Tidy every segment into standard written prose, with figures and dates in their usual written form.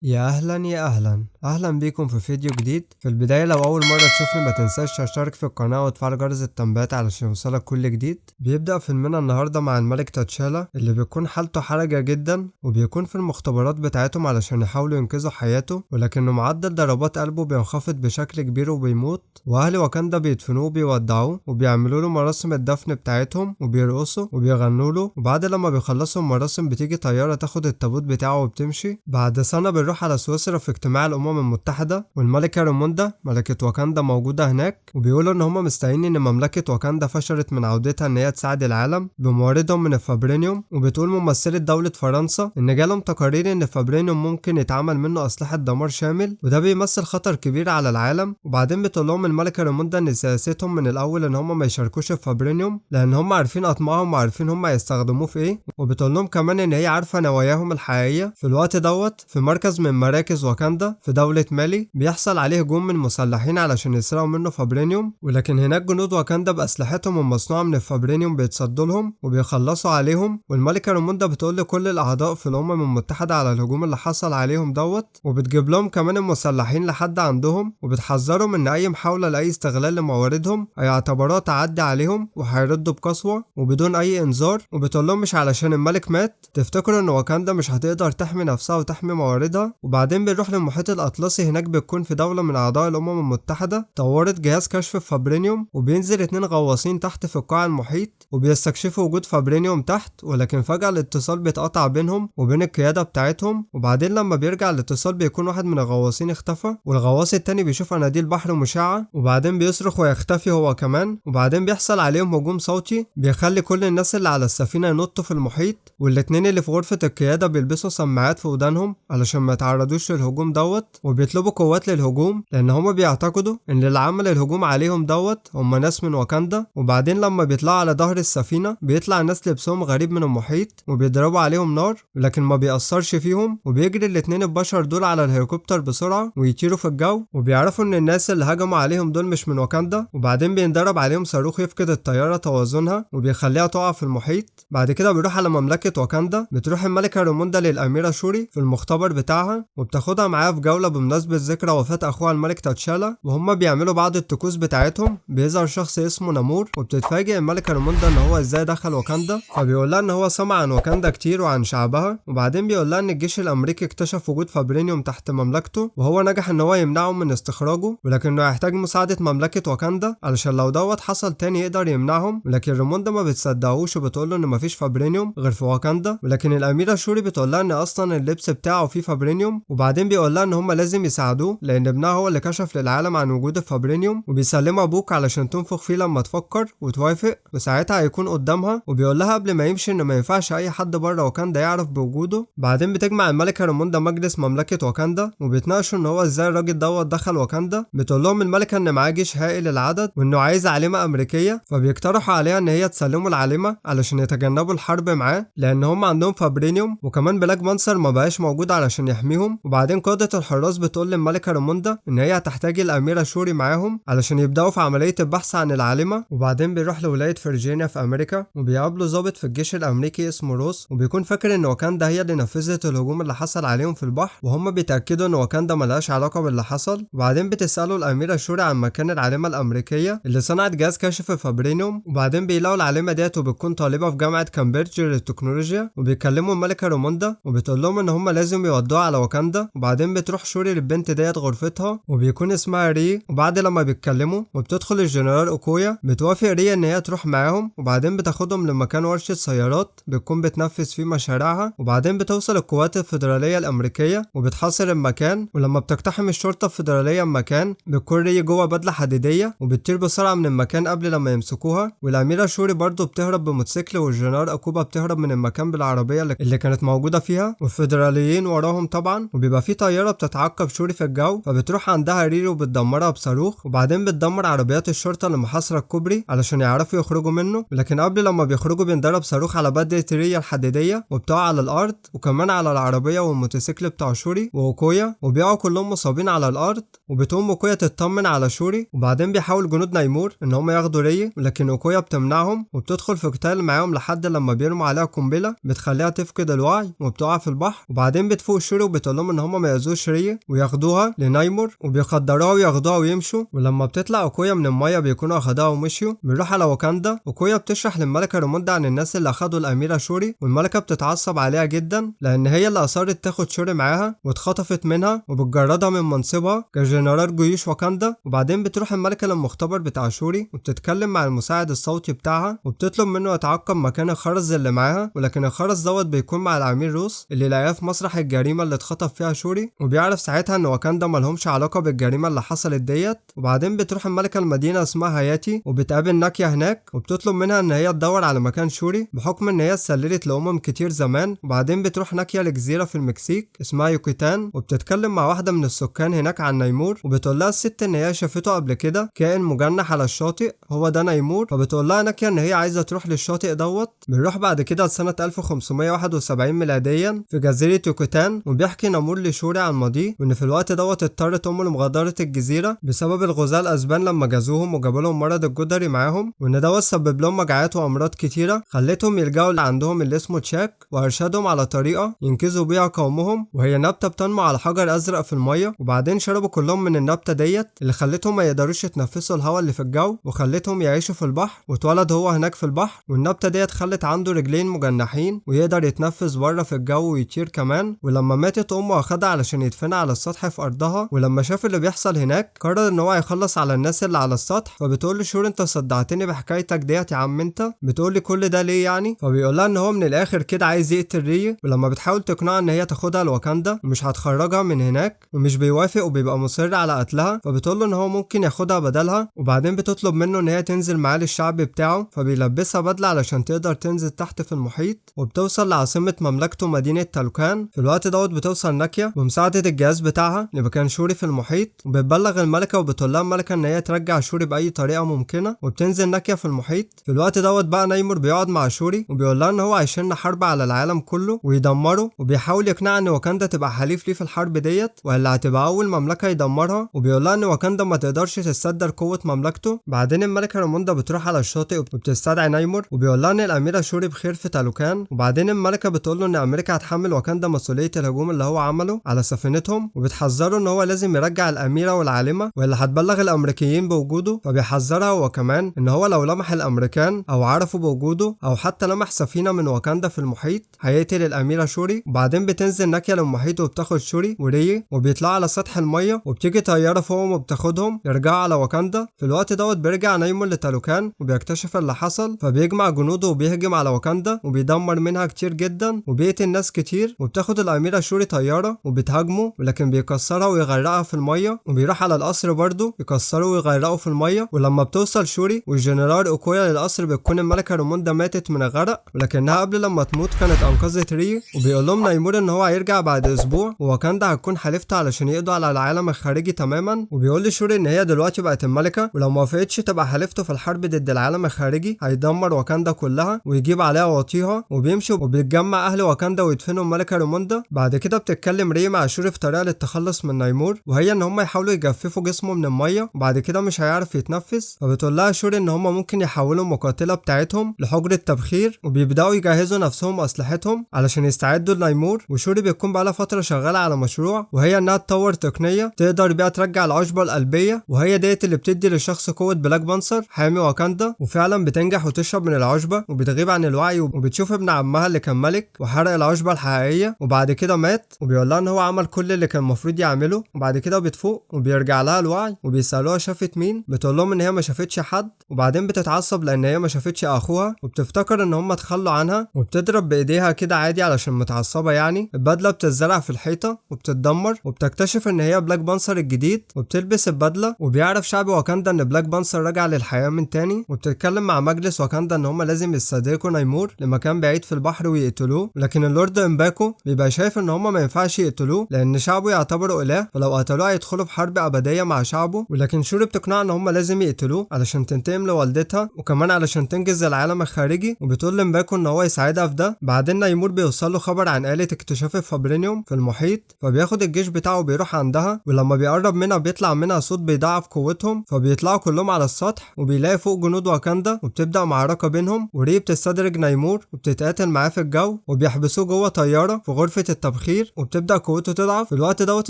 يا أهلا يا أهلا أهلا بيكم في فيديو جديد. في البداية لو أول مرة تشوفني ما تنساش تشترك في القناة وتفعل جرس التنبيهات علشان يوصلك كل جديد. بيبدأ فيلمنا النهاردة مع الملك تاتشالا اللي بيكون حالته حرجة جدا، وبيكون في المختبرات بتاعتهم علشان يحاولوا ينقذوا حياته، ولكنه معدل ضربات قلبه بينخفض بشكل كبير وبيموت، وأهل واكاندا بيدفنوه وبيودعوه وبيعملوا له مراسم الدفن بتاعتهم وبيرقصوا وبيغنوا له. وبعد لما بيخلصوا المراسم بتيجي طيارة تاخد التابوت بتاعه وبتمشي. بعد سنة بنروح على سويسرا في اجتماع الأمم المتحدة، والملكة ريموندا ملكة واكاندا موجودة هناك، وبيقولوا إن هما مستعين إن مملكة واكاندا فشلت من عودتها إن هي تساعد العالم بمواردهم من الفابرينيوم. وبتقول ممثلة دولة فرنسا إن جالهم تقارير إن الفابرينيوم ممكن يتعمل منه أسلحة دمار شامل، وده بيمثل خطر كبير على العالم. وبعدين بتقول لهم الملكة ريموندا إن سياستهم من الأول إن هما ما يشاركوش الفابرينيوم لأن هما عارفين أطماعهم وعارفين هما يستخدموه في إيه. وبتقول لهم كمان إن هي عارفة نواياهم الحقيقية. في الوقت دوت في مركز من مراكز واكاندا في دولة مالي بيحصل عليه هجوم من مسلحين علشان يسرقوا منه فابرينيوم، ولكن هناك جنود واكاندا بأسلحتهم المصنوعة من الفابرينيوم بيتصدوا لهم وبيخلصوا عليهم. والملكة ريموندا بتقول لكل الأعضاء في الأمم المتحدة على الهجوم اللي حصل عليهم دوت، وبتجيب لهم كمان المسلحين لحد عندهم وبتحذرهم إن أي محاولة لأي استغلال لمواردهم هيعتبروها تعدي عليهم وهيردوا بقسوة وبدون أي إنذار. وبتقول لهم مش علشان الملك مات تفتكروا إن واكاندا مش هتقدر تحمي نفسها وتحمي مواردها. وبعدين بنروح للمحيط الأطلسي، هناك بتكون في دولة من أعضاء الأمم المتحدة طورت جهاز كشف الفابرينيوم، وبينزل 2 غواصين تحت في قاع المحيط وبيستكشفوا وجود فابرينيوم تحت، ولكن فجأة الاتصال بيتقطع بينهم وبين القيادة بتاعتهم. وبعدين لما بيرجع الاتصال بيكون واحد من الغواصين اختفى، والغواص التاني بيشوف اناديل بحر مشعة وبعدين بيصرخ ويختفي هو كمان. وبعدين بيحصل عليهم هجوم صوتي بيخلي كل الناس اللي على السفينة ينطوا في المحيط، والاتنين اللي في غرفة القيادة بيلبسوا سماعات في ودانهم علشان ما يتعرضوش للهجوم دوت، وبيطلبوا قوات للهجوم لان هما بيعتقدوا ان اللي عمل الهجوم عليهم دوت هما ناس من واكاندا. وبعدين لما بيطلعوا على ظهر السفينة بيطلع ناس لبسهم غريب من المحيط وبيضربوا عليهم نار، لكن ما بيأثرش فيهم، وبيجري الاتنين البشر دول على الهليكوبتر بسرعة ويطيروا في الجو، وبيعرفوا ان الناس اللي هجموا عليهم دول مش من واكاندا. وبعدين بينضرب عليهم صاروخ يفقد الطيارة توازنها وبيخليها تقع في المحيط. بعد كده بيروح على مملكة واكاندا، بتروح الملكة ريموندا للأميرة شوري في المختبر بتاعها وبتاخدها معاها في جولة بمناسبة ذكرى وفاة أخوها الملك تاتشالا، وهم بيعملوا بعض الطقوس بتاعتهم. بيظهر شخص اسمه نامور، وبتتفاجئ الملكة ريموندا ان هو ازاي دخل واكاندا، فبيقول لها ان هو سمع عن واكاندا كتير وعن شعبها. وبعدين بيقول لها ان الجيش الامريكي اكتشف وجود فابرينيوم تحت مملكته وهو نجح ان هو يمنعهم من استخراجه، ولكنه هيحتاج مساعدة مملكة واكاندا علشان لو دوت حصل تاني يقدر يمنعهم. ولكن ريموندا ما بتصدقوش وبتقول له ان مفيش فابرينيوم غير في واكاندا، ولكن الاميرة شوري بتقول لها ان اصلا اللبس بتاعه فيه فابرينيوم. وبعدين بيقول لها ان هم لازم يساعدوه لان ابنها هو اللي كشف للعالم عن وجود الفابرينيوم، وبيسلمها ابوك علشان تنفخ فيه لما تفكر وتوافق وساعتها هيكون قدامها. وبيقول لها قبل ما يمشي ان ما ينفعش اي حد بره واكاندا يعرف بوجوده. بعدين بتجمع الملكة ريموندا مجلس مملكة واكاندا وبيتناقشوا ان هو ازاي الراجل دوت دخل واكاندا. بتقول لهم الملكة ان معاه جيش هائل العدد وانه عايز عالمة امريكية، فبيقترحوا عليها ان هي تسلموا العالمة علشان يتجنبوا الحرب معاه لان هم عندهم فابرينيوم، وكمان بلاك بانسر ما بقاش موجود علشان يحميهم. وبعدين قادة الحراس بتقول للملكة ريموندا ان هي هتحتاج الاميرة شوري معاهم علشان يبداوا في عملية البحث عن العالمة. وبعدين بيروح لولاية فرجينيا في امريكا وبيقابلوا ضابط في الجيش الامريكي اسمه روس، وبيكون فاكر ان واكاندا هي اللي نفذت الهجوم اللي حصل عليهم في البحر، وهم بيتاكدوا ان واكاندا ملهاش علاقه باللي حصل. وبعدين بتساله الاميره شوري عن مكان العالمه الامريكيه اللي صنعت جهاز كشف فابرينيوم، وبعدين بيلاقوا العالمه ديت وبتكون طالبه في جامعه كامبريدج للتكنولوجيا، وبيكلموا الملكه ريموندا وبتقول لهم ان هم لازم يودوها على واكاندا. وبعدين بتروح شوري للبنت ديت غرفتها وبيكون اسمها ري، وبعد لما بيتكلموا وبتدخل الجنرال اوكويا بتوافق ري ان هي تروح معاهم، وبعدين بتاخدهم لمكان ورشة سيارات بتكون بتنفذ فيه مشاريعها. وبعدين بتوصل القوات الفيدرالية الأمريكية وبتحاصر المكان، ولما بتقتحم الشرطة الفيدرالية المكان بتكون ري جوه بدلة حديدية وبتطير بسرعة من المكان قبل لما يمسكوها. والأميرة شوري برضه بتهرب بموتوسيكل، والجنرال أكوبا بتهرب من المكان بالعربية اللي كانت موجودة فيها، والفيدراليين وراهم طبعا. وبيبقى في طيارة بتتعقب شوري في الجو فبتروح عندها ريري وبتدمرها بصاروخ، وبعدين بتدمر عربيات الشرطة اللي محاصرة الكوبري علشان يعرفوا يخرجوا منه. لكن قبل لما بيخرجوا بينضرب صاروخ على بدلة ريا الحديدية وبتقع على الأرض، وكمان على العربية والموتوسيكل بتاع شوري وأوكويا، وبيقعوا كلهم مصابين على الأرض. وبتقوم أوكويا تطمن على شوري، وبعدين بيحاول جنود نايمور إن هم ياخدوا ري، لكن أوكويا بتمنعهم وبتدخل في قتال معاهم لحد لما بيرموا عليها قنبلة بتخليها تفقد الوعي وبتقع في البحر. وبعدين بتفوق شوري وبتقول لهم ان هم ما يأذوش ري وياخدوها لنايمور، وبيقدروها وياخدوها ويمشوا. ولما بتطلع اوكويا من الميه بيكونوا اخدوها ومشيوا. بنروح على واكاندا. اوكويا بتشرح للملكه ريموندا عن الناس اللي اخدوا الاميره شوري، والملكه بتتعصب عليها جدا لان هي اللي اصرت تاخد شوري معاها واتخطفت منها وبتجردها من منصبها كجنرال جيوش واكاندا. وبعدين بتروح الملكه للمختبر بتاع شوري وبتتكلم مع المساعد الصوتي بتاعها وبتطلب منه يتعقب مكان الخرز اللي معاها، ولكن الخرز دوت بيكون مع العميل روس اللي لاقاه في مسرح الجريمه اللي اتخطف فيها شوري، وبيعرف ساعتها ان واكاندا مالهمش علاقه بالجريمه اللي حصلت ديت. وبعدين بتروح الملكه لمدينه اسمها هاياتي وبتقابل ناكيا هناك وبتطلب منها ان هي تدور على مكان شوري بحكم ان هي اتسللت كتير زمان. وبعدين بتروح ناكيا لجزيره في المكسيك اسمها يوكيتان وبتتكلم مع واحده من السكان هناك عن نيمور، وبتقول لها الست ان هي شافته قبل كده كائن مجنح على الشاطئ هو ده نيمور، فبتقول لها ناكيا ان هي عايزه تروح للشاطئ دوت. بنروح بعد كده لسنه 1571 ميلاديا في جزيره يوكيتان، وبيحكي نيمور لشوري عن ماضيه وان في الوقت دوت اضطرت امه لمغادره الجزيره بسبب الغزاة الاسبان لما جازوهم وجابوا لهم مرض الجدري معاهم، وان دوت سبب لهم مجاعات وامراض كتيره خلتهم يلجأوا عندهم اللي اسمه تشاك، وارشدهم على طريقه ينقذوا بيها قومهم، وهي نبته بتنمو على حجر ازرق في الميه. وبعدين شربوا كلهم من النبته ديت اللي خلتهم ما يقدروش يتنفسوا الهواء اللي في الجو وخلتهم يعيشوا في البحر، واتولد هو هناك في البحر. والنبته ديت خلت عنده رجلين مجنحين ويقدر يتنفس بره في الجو ويطير كمان. ولما ماتت امه اخدها علشان يدفنها على السطح في ارضها، ولما شاف اللي بيحصل هناك قرر ان هو يخلص على الناس اللي على السطح. فبتقول له شور انت صدعتني بحكايتك ديت يا عم انت، بتقول لي كل ده ليه يعني؟ فبيقول لها ان هو من الاخر كده عايز يقتل ري، ولما بتحاول تقنعها ان هي تاخدها لواكاندا ومش هتخرجها من هناك ومش بيوافق وبيبقى مصر على قتلها، فبتقول له ان هو ممكن ياخدها بدلها. وبعدين بتطلب منه ان هي تنزل معاه للشعب بتاعه، فبيلبسها بدله علشان تقدر تنزل تحت في المحيط، وبتوصل لعاصمه مملكته مدينه تالوكان. في الوقت دوت بتوصل ناكيا بمساعده الجهاز بتاعها لمكان شوري في المحيط، وبتبلغ الملكه وبتقول لها الملكه ان هي ترجع شوري باي طريقه ممكنه، وبتنزل ناكيا في المحيط. في الوقت دوت بقى نيمور بيقعد مع شوري وبيقول لها ان هو هيشن حرب على العالم كله ويدمره، وبيحاول يقنعها ان واكاندا تبقى حليف ليه في الحرب ديت ولا هتبقى اول مملكه يدمرها، وبيقول لها ان واكاندا ما تقدرش تتصدر قوه مملكته. بعدين الملكه ريموندا بتروح على الشاطئ وبتستدعي نيمور وبيقول لها ان الاميره شوري بخير في تالوكان. وبعدين الملكه بتقول له ان امريكا هتحمل واكاندا مسؤوليه الهجوم اللي هو عمله على سفينتهم، وبتحذره ان هو لازم يرجع الاميره والعالمه والا هتبلغ الامريكيين بوجوده. فبيحذرها هو كمان ان هو لو لمح الامريكان او عرفوا بوجوده او حتى لمح سفينه من واكاندا في المحيط هيقتل الاميره شوري. وبعدين بتنزل ناكيا للمحيط وبتاخد شوري وري وبيطلعوا على سطح الميه، وبتيجي طياره فوقهم وبتاخدهم يرجعوا على واكاندا. في الوقت دوت بيرجع نيمور لتالوكان وبيكتشف اللي حصل، فبيجمع جنوده وبيهجم على واكاندا وبيدمر منها كتير جدا وبيقتل ناس كتير، وبتاخد الاميره شوري طياره وبتهاجمه ولكن بيكسرها ويغرقها في الميه، وبيروح على القصر برضه يكسره ويغرقه في الميه. ولما بتوصل شوري والجنرال اوكويا للقصر بتكون الملكه ريموندا ماتت من الغرق، ولكنها قبل لما تموت كانت انقذت ري. وبيقول لهم نيمور ان هو هيرجع بعد اسبوع وواكاندا هتكون حليفته علشان يقضوا على العالم الخارجي تماما. وبيقول لشوري ان هي دلوقتي بقت الملكه ولو ما وافقتش تبقى حليفته في الحرب ضد العالم الخارجي هيدمر واكاندا كلها ويجيب عليها واطيها. وبيمشوا وبيتجمع اهل واكاندا ويدفنوا الملكه ريموندا. بعد كده بتتكلم ري مع شوري في طريقه للتخلص من نيمور، وهي ان هم يحاولوا يجففوا جسمه من الميه وبعد كده مش هيعرف يتنفس. فبتقول لها شوري ان هم ممكن يحولوا المقاتله بتاعتهم لحجره تبخير وبيبداوا يجهزوا نفسهم واسلحتهم علشان يستعدوا لنيمور. وشوري بيكون بقالها فتره شغاله على مشروع وهي انها تطور تقنيه تقدر بيها ترجع العشبه القلبيه، وهي ديت اللي بتدي للشخص قوه بلاك بانثر حامي واكاندا. وفعلا بتنجح وتشرب من العشبه وبتغيب عن الوعي وبتشوف ابن عمها اللي كان ملك وحرق العشبه الحقيقيه وبعد كده مات، وبيقول لها ان هو عمل كل اللي كان المفروض يعمله. وبعد كده بتفوق وبيرجع لها الوعي وبيسالوها شافت مين، بتقول لهم ان هي ما شافتش حد. وبعدين بتتعصب لان هي ما شافتش اخوها وبتفتكر ان هم اتخلوا عنها وبتضرب بايديها كده عادي علشان متعصبه يعني. البدله بتتزرع في الحيطه وبتتدمر وبتكتشف ان هي بلاك بانثر الجديد وبتلبس البدله. وبيعرف شعب واكاندا ان بلاك بانثر رجع للحياه من تاني، وبتتكلم مع مجلس واكاندا ان هم لازم يستدركوا نيمور لمكان بعيد في البحر ويقتلوه، لكن اللورد امباكو بيبقى شايف ان هم ما ينفعش يقتلوه لان شعبه يعتبره اله، فلو قتلوه هيدخلوا في حرب ابديه مع شعبه. ولكن شوري بتقنع ان هم لازم يقتلوه علشان تنتقم لوالدتها وكمان علشان تنجز العالم الخارجي، وبتقول لامباكو ان هو يساعدها في ده. بعدين نيمور بيوصل له خبر عن آلة اكتشاف الفابرينيوم في المحيط، فبياخد الجيش بتاعه وبيروح عندها، ولما بيقرب منها بيطلع منها صوت بيضاعف قوتهم، فبيطلعوا كلهم على السطح وبيلاقي فوق جنود واكاندا وبتبدا معركه بينهم. وري بتستدرج نيمور وبتتقاتل معاه في الجو وبيحبسوه جوه طياره في غرفه التبخير كتير وبتبدأ قوته تضعف. في الوقت دوت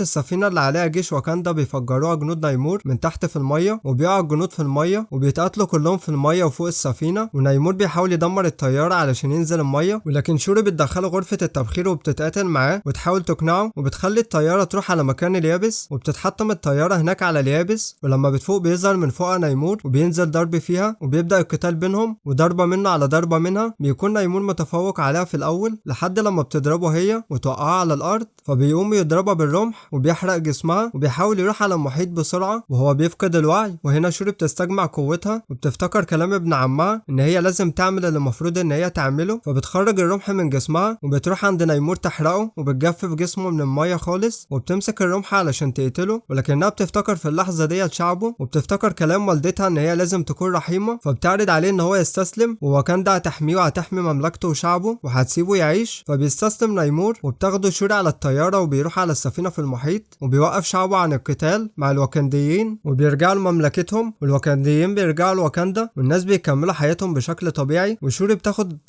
السفينة اللي عليها جيش واكاندا بيفجروها جنود نايمور من تحت في المية، وبيقع الجنود في المية وبيتقاتلوا كلهم في المية وفوق السفينة، ونايمور بيحاول يدمر الطيارة علشان ينزل المية، ولكن شوري بتدخله غرفة التبخير وبتتقاتل معاه وتحاول تقنعه، وبتخلي الطيارة تروح على مكان اليابس، وبتتحطم الطيارة هناك على اليابس، ولما بتفوق بيظهر من فوقها نايمور وبينزل ضرب فيها، وبيبدأ القتال بينهم، وضربة منه على ضربة منها بيكون نايمور متفوق عليها في الأول لحد لما بتضربه هي وتوقعها على الأرض، فبيقوم يضربها بالرمح وبيحرق جسمها، وبيحاول يروح على المحيط بسرعة وهو بيفقد الوعي. وهنا شوري بتستجمع قوتها وبتفتكر كلام ابن عمها ان هي لازم تعمل اللي المفروض ان هي تعمله، فبتخرج الرمح من جسمها وبتروح عند نايمور تحرقه وبتجفف جسمه من المية خالص، وبتمسك الرمح علشان تقتله، ولكنها بتفتكر في اللحظة ديت شعبه، وبتفتكر كلام والدتها ان هي لازم تكون رحيمة، فبتعرض عليه ان هو يستسلم، وواكاندا هتحميه وهتحمي مملكته وشعبه وهتسيبه يعيش. فبيستسلم نايمور وبتاخده شوري على الطيارة وبيروح على السفينة في المحيط، وبيوقف شعبه عن القتال مع الواكنديين وبيرجعوا لمملكتهم، والواكنديين بيرجعوا لواكاندا والناس بيكملوا حياتهم بشكل طبيعي.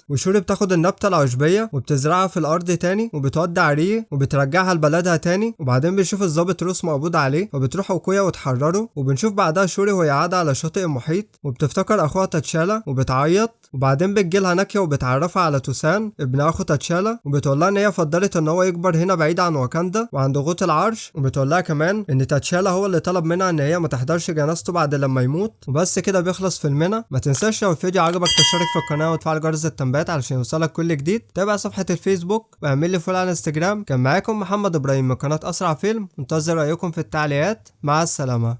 وشوري بتاخد النبتة العشبية وبتزرعها في الأرض تاني وبتودع ريه وبترجعها لبلدها تاني، وبعدين بيشوف الضابط روس مقبوض عليه فبتروح أوكويا وتحرره، وبنشوف بعدها شوري وهي قاعدة على شاطئ المحيط وبتفتكر أخوها تاتشالا وبتعيط، وبعدين بتجيلها ناكيا وبتعرفها على توسان ابن أخو تاتشالا، وبتقولها إن هي فضلت إن هو يكبر هنا بعيد عن واكاندا وعن ضغوط العرش، وبتقولها كمان إن تاتشالا هو اللي طلب منها إن هي ما تحضرش جنازته بعد لما يموت. وبس كده بيخلص فيلمنا. ما تنساش لو الفيديو عجبك تشترك في القناة وتفعل جرس التنبيهات علشان يوصلك كل جديد. تابع صفحة الفيسبوك واعمل لي فولو على انستجرام. كان معاكم محمد إبراهيم من قناة أسرع فيلم، منتظر رأيكم في التعليقات. مع السلامة.